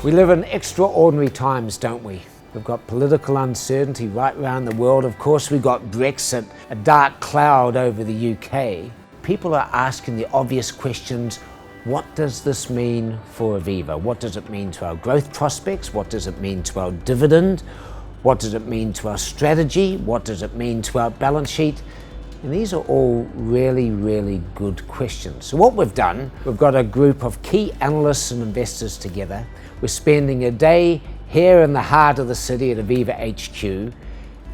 We live in extraordinary times, don't we? We've got political uncertainty right around the world. Of course, we've got Brexit, a dark cloud over the UK. People are asking the obvious questions. What does this mean for Aviva? What does it mean to our growth prospects? What does it mean to our dividend? What does it mean to our strategy? What does it mean to our balance sheet? And these are all really, really good questions. So what we've done, we've got a group of key analysts and investors together. We're spending a day here in the heart of the city at Aviva HQ, and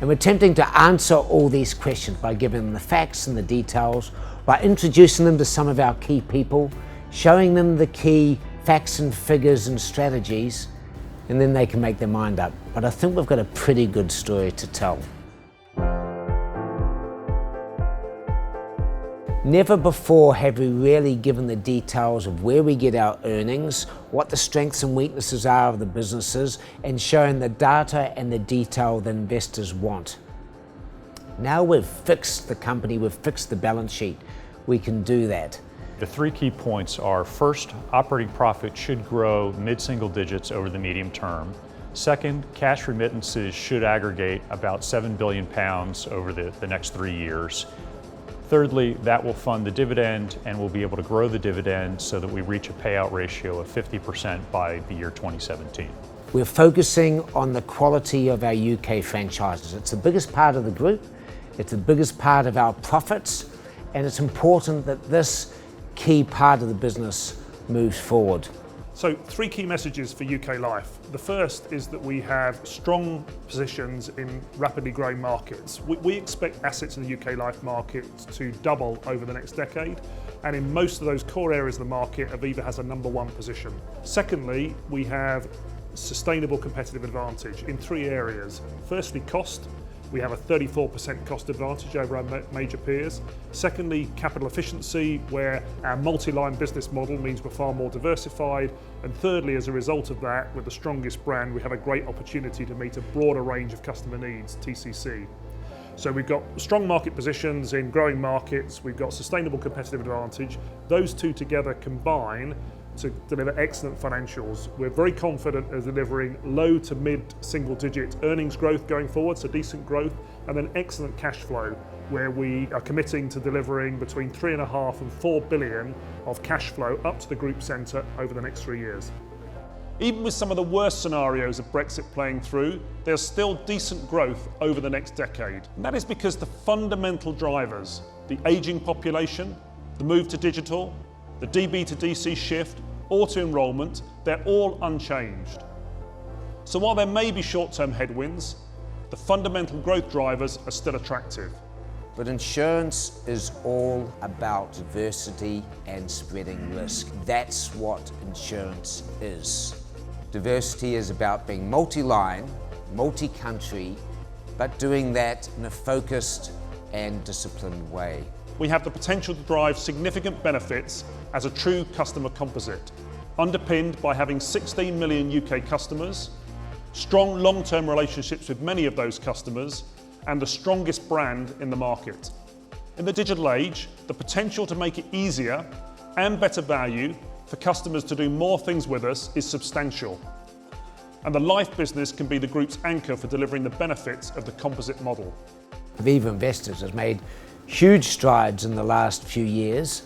we're attempting to answer all these questions by giving them the facts and the details, by introducing them to some of our key people, showing them the key facts and figures and strategies, and then they can make their mind up. But I think we've got a pretty good story to tell. Never before have we really given the details of where we get our earnings, what the strengths and weaknesses are of the businesses, and showing the data and the detail that investors want. Now we've fixed the company, we've fixed the balance sheet, we can do that. The three key points are: first, operating profit should grow mid-single digits over the medium term. Second, cash remittances should aggregate about £7 billion over the next 3 years. Thirdly, that will fund the dividend, and we'll be able to grow the dividend so that we reach a payout ratio of 50% by the year 2017. We're focusing on the quality of our UK franchises. It's the biggest part of the group, it's the biggest part of our profits, and it's important that this key part of the business moves forward. So, three key messages for UK Life. The first is that we have strong positions in rapidly growing markets. We expect assets in the UK Life market to double over the next decade, and in most of those core areas of the market, Aviva has a number one position. Secondly, we have sustainable competitive advantage in three areas. Firstly, cost. We have a 34% cost advantage over our major peers. Secondly, capital efficiency, where our multi-line business model means we're far more diversified. And thirdly, as a result of that, with the strongest brand, we have a great opportunity to meet a broader range of customer needs, TCC. So we've got strong market positions in growing markets, we've got sustainable competitive advantage. Those two together combine to deliver excellent financials. We're very confident of delivering low to mid single digit earnings growth going forward, so decent growth, and then excellent cash flow, where we are committing to delivering between 3.5 and 4 billion of cash flow up to the group centre over the next 3 years. Even with some of the worst scenarios of Brexit playing through, there's still decent growth over the next decade. And that is because the fundamental drivers, the ageing population, the move to digital, the DB to DC shift, auto-enrolment, they're all unchanged. So while there may be short-term headwinds, the fundamental growth drivers are still attractive. But insurance is all about diversity and spreading risk. That's what insurance is. Diversity is about being multi-line, multi-country, but doing that in a focused and disciplined way. We have the potential to drive significant benefits as a true customer composite, underpinned by having 16 million UK customers, strong long-term relationships with many of those customers, and the strongest brand in the market. In the digital age, the potential to make it easier and better value for customers to do more things with us is substantial. And the life business can be the group's anchor for delivering the benefits of the composite model. Aviva Investors has made huge strides in the last few years,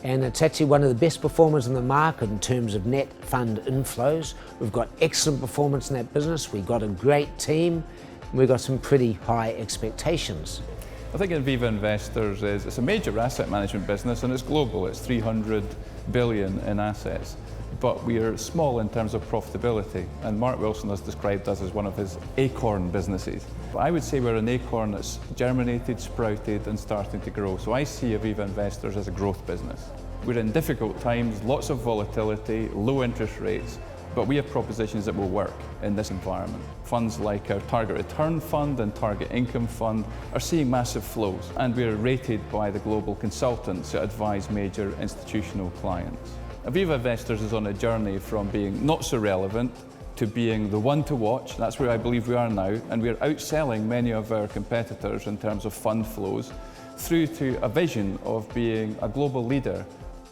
and it's actually one of the best performers in the market in terms of net fund inflows. We've got excellent performance in that business, we've got a great team, and we've got some pretty high expectations. I think Aviva Investors it's a major asset management business, and it's global. It's 300 billion in assets, but we are small in terms of profitability, and Mark Wilson has described us as one of his acorn businesses. But I would say we're an acorn that's germinated, sprouted and starting to grow. So I see Aviva Investors as a growth business. We're in difficult times, lots of volatility, low interest rates, but we have propositions that will work in this environment. Funds like our Target Return Fund and Target Income Fund are seeing massive flows, and we're rated by the global consultants that advise major institutional clients. Aviva Investors is on a journey from being not so relevant to being the one to watch. That's where I believe we are now, and we're outselling many of our competitors in terms of fund flows through to a vision of being a global leader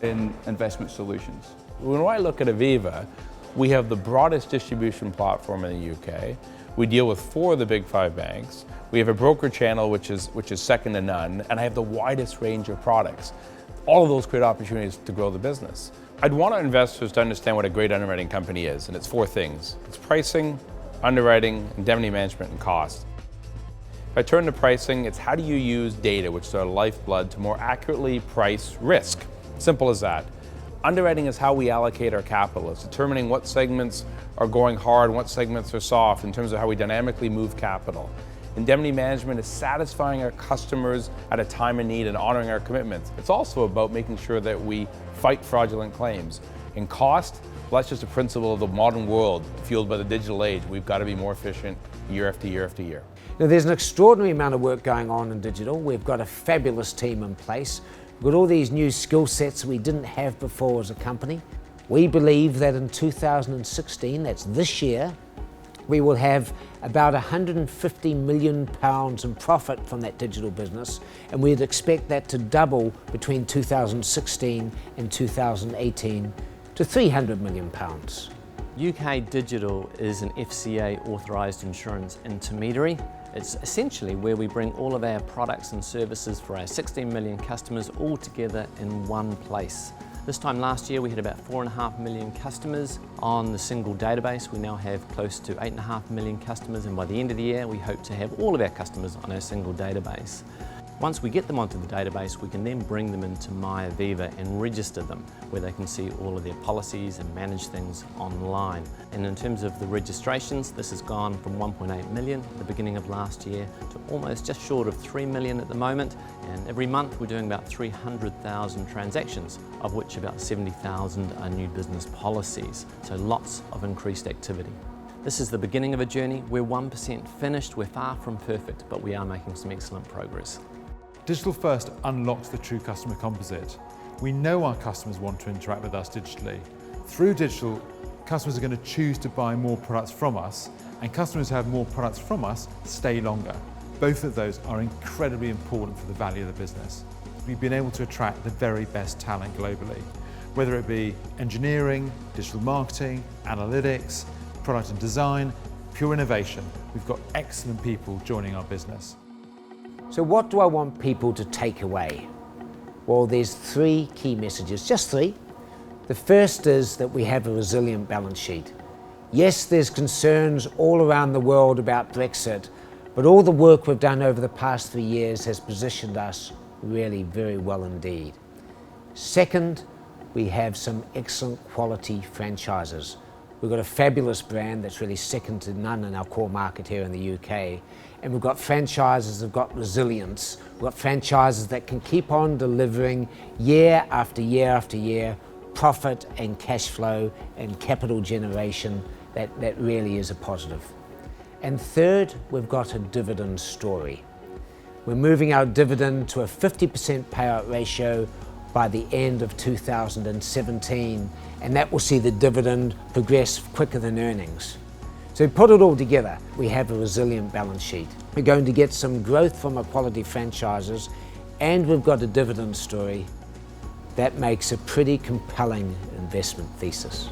in investment solutions. When I look at Aviva, We have the broadest distribution platform in the UK. We deal with 4 of the big 5 banks. We have a broker channel which is second to none, and I have the widest range of products. All of those create opportunities to grow the business. I'd want our investors to understand what a great underwriting company is, and it's 4 things. It's pricing, underwriting, indemnity management, and cost. If I turn to pricing, it's how do you use data, which is our lifeblood, to more accurately price risk. Simple as that. Underwriting is how we allocate our capital. It's determining what segments are going hard and what segments are soft in terms of how we dynamically move capital. Indemnity management is satisfying our customers at a time of need and honoring our commitments. It's also about making sure that we fight fraudulent claims. In cost, well, that's just a principle of the modern world fueled by the digital age. We've got to be more efficient year after year after year. Now, there's an extraordinary amount of work going on in digital. We've got a fabulous team in place. We've got all these new skill sets we didn't have before as a company. We believe that in 2016, that's this year, we will have about £150 million in profit from that digital business, and we'd expect that to double between 2016 and 2018 to £300 million. UK Digital is an FCA authorised insurance intermediary. It's essentially where we bring all of our products and services for our 16 million customers all together in one place. This time last year we had about 4.5 million customers on the single database. We now have close to 8.5 million customers, and by the end of the year we hope to have all of our customers on our single database. Once we get them onto the database, we can then bring them into My Aviva and register them, where they can see all of their policies and manage things online. And in terms of the registrations, this has gone from 1.8 million at the beginning of last year to almost just short of 3 million at the moment. And every month we're doing about 300,000 transactions, of which about 70,000 are new business policies. So lots of increased activity. This is the beginning of a journey. We're 1% finished. We're far from perfect, but we are making some excellent progress. Digital First unlocks the true customer composite. We know our customers want to interact with us digitally. Through digital, customers are going to choose to buy more products from us, and customers who have more products from us stay longer. Both of those are incredibly important for the value of the business. We've been able to attract the very best talent globally, whether it be engineering, digital marketing, analytics, product and design, pure innovation. We've got excellent people joining our business. So what do I want people to take away? Well, there's 3 key messages, just 3. The first is that we have a resilient balance sheet. Yes, there's concerns all around the world about Brexit, but all the work we've done over the past 3 years has positioned us really very well indeed. Second, we have some excellent quality franchises. We've got a fabulous brand that's really second to none in our core market here in the UK. And we've got franchises that have got resilience. We've got franchises that can keep on delivering year after year after year, profit and cash flow and capital generation that really is a positive. And third, we've got a dividend story. We're moving our dividend to a 50% payout ratio by the end of 2017, and that will see the dividend progress quicker than earnings. So put it all together, we have a resilient balance sheet. We're going to get some growth from our quality franchises, and we've got a dividend story. That makes a pretty compelling investment thesis.